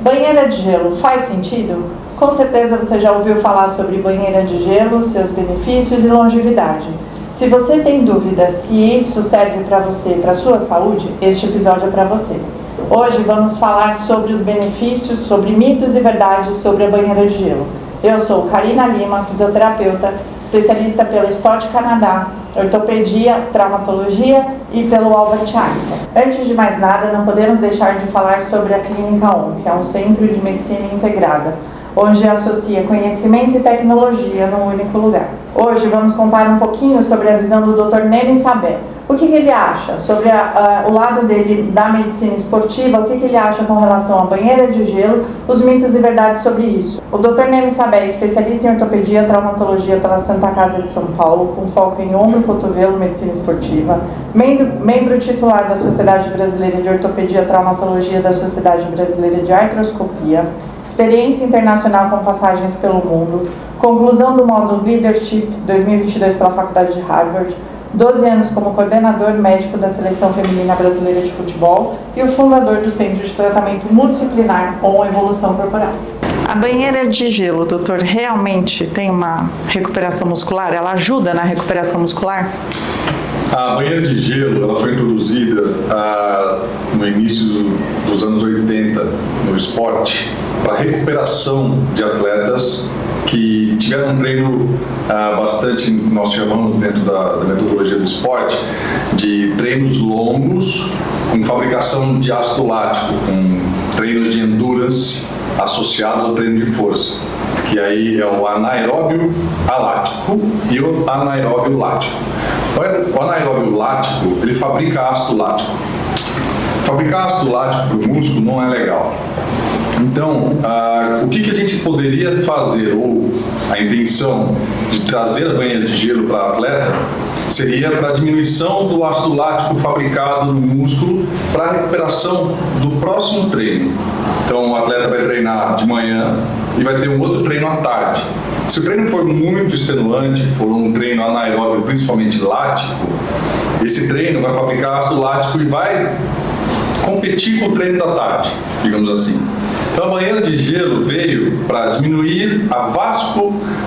Banheira de gelo faz sentido? Com certeza você já ouviu falar sobre banheira de gelo, seus benefícios e longevidade. Se você tem dúvida se isso serve para você, para a sua saúde, este episódio é para você. Hoje vamos falar sobre os benefícios, sobre mitos e verdades sobre a banheira de gelo. Eu sou Karina Lima, fisioterapeuta, especialista pela Stott Canadá, ortopedia, traumatologia e pelo Albert Einstein. Antes de mais nada, não podemos deixar de falar sobre a Clínica ON, que é um centro de medicina integrada, onde associa conhecimento e tecnologia num único lugar. Hoje vamos contar um pouquinho sobre a visão do Dr. Nemi Sabeh. O que ele acha sobre o lado dele da medicina esportiva, o que ele acha com relação à banheira de gelo, os mitos e verdades sobre isso. O Dr. Nemi Sabeh é especialista em ortopedia e traumatologia pela Santa Casa de São Paulo, com foco em ombro, cotovelo, medicina esportiva, membro titular da Sociedade Brasileira de Ortopedia e Traumatologia da Sociedade Brasileira de Artroscopia, experiência internacional com passagens pelo mundo, conclusão do módulo Leadership 2022 pela Faculdade de Harvard, 12 anos como coordenador médico da Seleção Feminina Brasileira de Futebol e o fundador do Centro de Tratamento Multidisciplinar com Evolução Corporal. A banheira de gelo, doutor, realmente tem uma recuperação muscular? Ela ajuda na recuperação muscular? A banheira de gelo ela foi introduzida no início dos anos 80 no esporte para recuperação de atletas que tiveram um treino bastante, nós chamamos dentro da metodologia do esporte, de treinos longos com fabricação de ácido lático, com treinos de endurance associados ao treino de força, que aí é o anaeróbio alático e o anaeróbio lático. O anaeróbio lático, ele fabrica ácido lático. Fabricar ácido lático para o músculo não é legal. Então, o que a gente poderia fazer, ou a intenção de trazer a banheira de gelo para o atleta, seria para a diminuição do ácido lático fabricado no músculo para a recuperação do próximo treino. Então, o atleta vai treinar de manhã e vai ter um outro treino à tarde. Se o treino for muito extenuante, for um treino anaeróbio, principalmente lático, esse treino vai fabricar ácido lático e vai competir com o treino da tarde, digamos assim. Então a banheira de gelo veio para diminuir a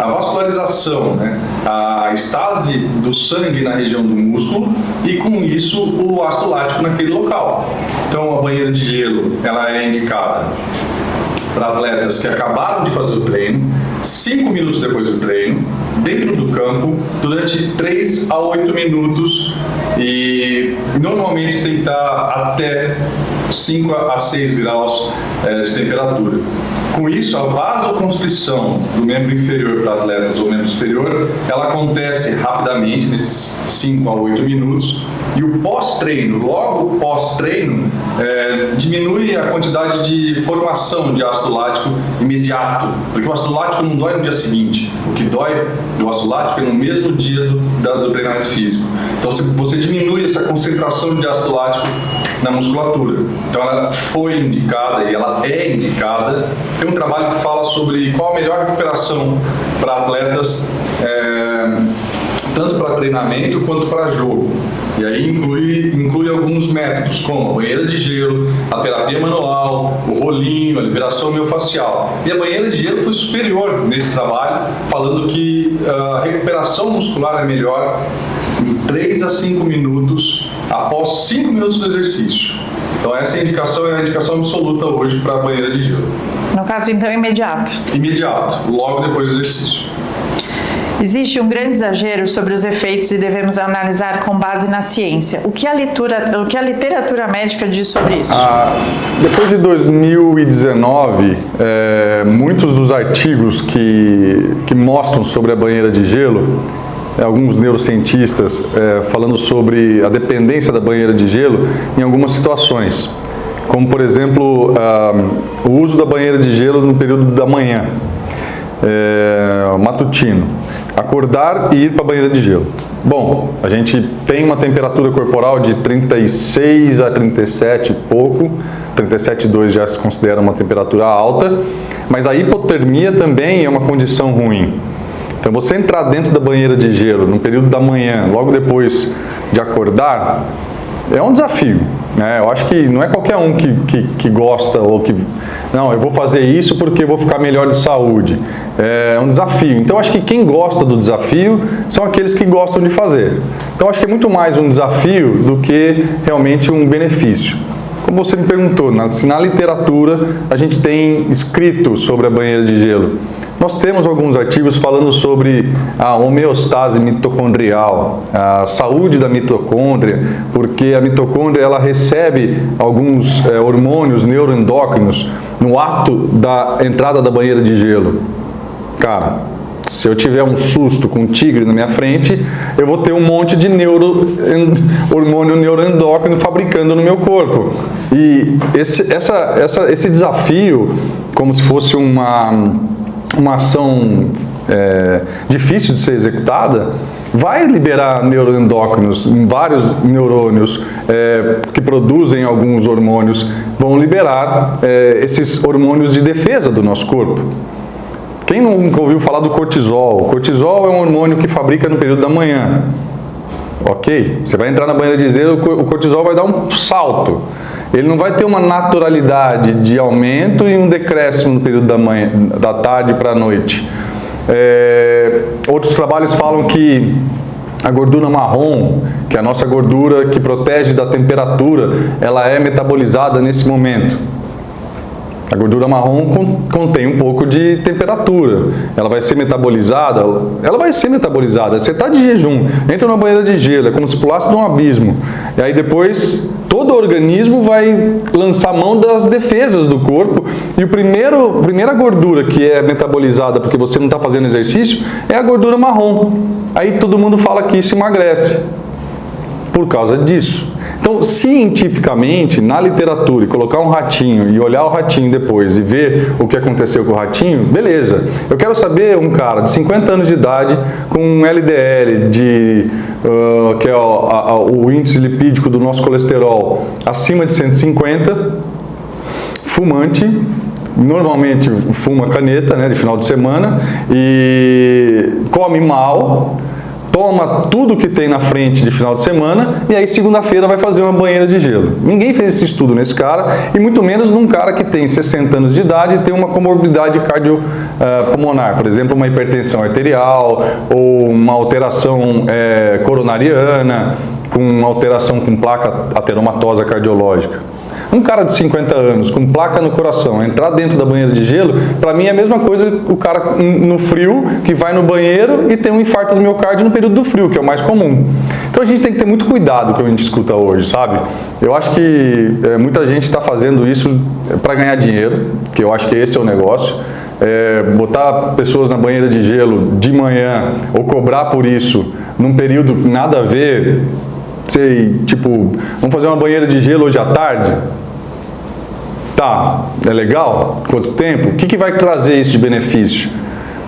vascularização, né? A estase do sangue na região do músculo e com isso o ácido lático naquele local. Então a banheira de gelo ela é indicada para atletas que acabaram de fazer o treino, 5 minutos depois do treino, dentro do campo, durante 3 a 8 minutos e normalmente tem que estar até 5 a 6 graus de temperatura. Com isso, a vasoconstrição do membro inferior para atletas ou membro superior, ela acontece rapidamente, nesses 5 a 8 minutos, e o pós-treino, logo pós-treino, diminui a quantidade de formação de ácido lático imediato, porque o ácido lático não dói no dia seguinte, o que dói do ácido lático é no mesmo dia do treinamento físico. Então você diminui essa concentração de ácido lático na musculatura. Então ela foi indicada e ela é indicada. Tem um trabalho que fala sobre qual a melhor recuperação para atletas, tanto para treinamento quanto para jogo. E aí inclui alguns métodos, como a banheira de gelo, a terapia manual, o rolinho, a liberação miofascial. E a banheira de gelo foi superior nesse trabalho, falando que a recuperação muscular é melhor em 3 a 5 minutos após 5 minutos do exercício. Então essa indicação é a indicação absoluta hoje para a banheira de gelo. No caso, então, imediato? Imediato, logo depois do exercício. Existe um grande exagero sobre os efeitos e devemos analisar com base na ciência. O que a literatura médica diz sobre isso? Depois de 2019, muitos dos artigos que mostram sobre a banheira de gelo, alguns neurocientistas falando sobre a dependência da banheira de gelo em algumas situações, como por exemplo o uso da banheira de gelo no período da manhã, matutino, acordar e ir para a banheira de gelo. Bom, a gente tem uma temperatura corporal de 36 a 37 e pouco, 37,2 já se considera uma temperatura alta, mas a hipotermia também é uma condição ruim. Então você entrar dentro da banheira de gelo no período da manhã, logo depois de acordar, é um desafio, né? Eu acho que não é qualquer um que gosta ou que Não, eu vou fazer isso porque eu vou ficar melhor de saúde. É um desafio. Então, acho que quem gosta do desafio são aqueles que gostam de fazer. Então, acho que é muito mais um desafio do que realmente um benefício. Como você me perguntou, na literatura a gente tem escrito sobre a banheira de gelo. Nós temos alguns artigos falando sobre a homeostase mitocondrial, a saúde da mitocôndria, porque a mitocôndria ela recebe alguns hormônios neuroendócrinos no ato da entrada da banheira de gelo. Cara, se eu tiver um susto com um tigre na minha frente, eu vou ter um monte de hormônio neuroendócrino fabricando no meu corpo. E esse desafio, como se fosse uma ação difícil de ser executada, vai liberar neuroendócrinos, vários neurônios que produzem alguns hormônios, vão liberar esses hormônios de defesa do nosso corpo. Quem nunca ouviu falar do cortisol? O cortisol é um hormônio que fabrica no período da manhã. Ok? Você vai entrar na banheira de gelo, o cortisol vai dar um salto. Ele não vai ter uma naturalidade de aumento e um decréscimo no período da tarde para a noite. Outros trabalhos falam que a gordura marrom, que é a nossa gordura que protege da temperatura, ela é metabolizada nesse momento. A gordura marrom contém um pouco de temperatura. Ela vai ser metabolizada? Ela vai ser metabolizada. Você está de jejum, entra numa banheira de gelo, é como se pulasse de um abismo. E aí depois todo o organismo vai lançar mão das defesas do corpo. E a primeira gordura que é metabolizada porque você não está fazendo exercício é a gordura marrom. Aí todo mundo fala que isso emagrece por causa disso. Então, cientificamente, na literatura, e colocar um ratinho e olhar o ratinho depois e ver o que aconteceu com o ratinho, beleza. Eu quero saber um cara de 50 anos de idade com um LDL, que é o índice lipídico do nosso colesterol, acima de 150, fumante, normalmente fuma caneta, né, de final de semana, e come mal, toma tudo que tem na frente de final de semana e aí segunda-feira vai fazer uma banheira de gelo. Ninguém fez esse estudo nesse cara e muito menos num cara que tem 60 anos de idade e tem uma comorbidade cardiopulmonar, por exemplo, uma hipertensão arterial ou uma alteração coronariana, com uma alteração com placa ateromatosa cardiológica. Um cara de 50 anos com placa no coração, entrar dentro da banheira de gelo, para mim é a mesma coisa que o cara no frio, que vai no banheiro e tem um infarto do miocárdio no período do frio, que é o mais comum. Então a gente tem que ter muito cuidado com o que a gente escuta hoje, sabe? Eu acho que muita gente está fazendo isso para ganhar dinheiro, que eu acho que esse é o negócio. Botar pessoas na banheira de gelo de manhã ou cobrar por isso num período nada a ver, sei, tipo, vamos fazer uma banheira de gelo hoje à tarde? Tá, é legal? Quanto tempo? O que vai trazer isso de benefício?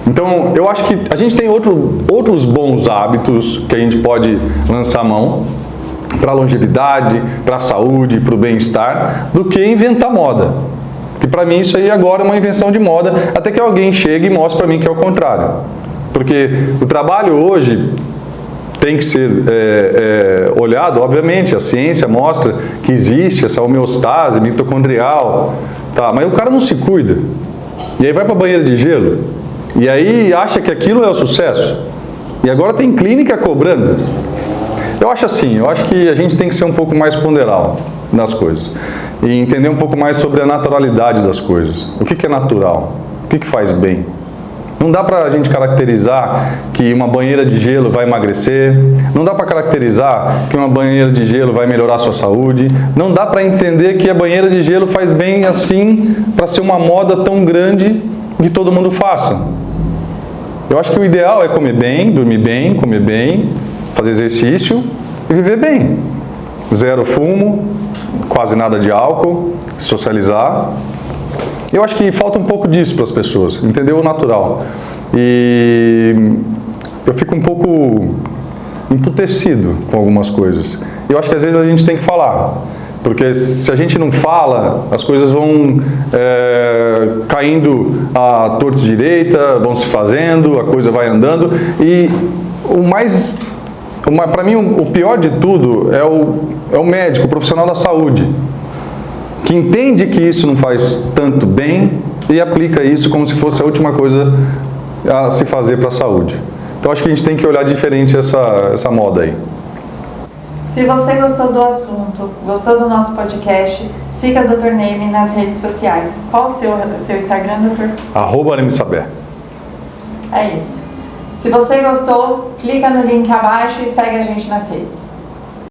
Então, eu acho que a gente tem outros bons hábitos que a gente pode lançar a mão para a longevidade, para a saúde, para o bem-estar, do que inventar moda. E para mim isso aí agora é uma invenção de moda, até que alguém chegue e mostre para mim que é o contrário. Porque o trabalho hoje tem que ser olhado, obviamente, a ciência mostra que existe essa homeostase mitocondrial, tá, mas o cara não se cuida. E aí vai para a banheira de gelo, e aí acha que aquilo é o sucesso. E agora tem clínica cobrando. Eu acho assim, eu acho que a gente tem que ser um pouco mais ponderal nas coisas. E entender um pouco mais sobre a naturalidade das coisas. O que é natural? O que faz bem? Não dá para a gente caracterizar que uma banheira de gelo vai emagrecer, não dá para caracterizar que uma banheira de gelo vai melhorar a sua saúde, não dá para entender que a banheira de gelo faz bem assim para ser uma moda tão grande que todo mundo faça. Eu acho que o ideal é comer bem, dormir bem, comer bem, fazer exercício e viver bem. Zero fumo, quase nada de álcool, socializar. Eu acho que falta um pouco disso para as pessoas, entender o natural. E eu fico um pouco emputecido com algumas coisas. Eu acho que às vezes a gente tem que falar, porque se a gente não fala, as coisas vão caindo à torta e direita, vão se fazendo, a coisa vai andando. E para mim, o pior de tudo é o médico, o profissional da saúde. que entende que isso não faz tanto bem e aplica isso como se fosse a última coisa a se fazer para a saúde. Então acho que a gente tem que olhar diferente essa moda aí. Se você gostou do assunto, gostou do nosso podcast, siga o Dr. Neme nas redes sociais. Qual o seu Instagram, doutor? @NemeSaber. É isso. Se você gostou, clica no link abaixo e segue a gente nas redes.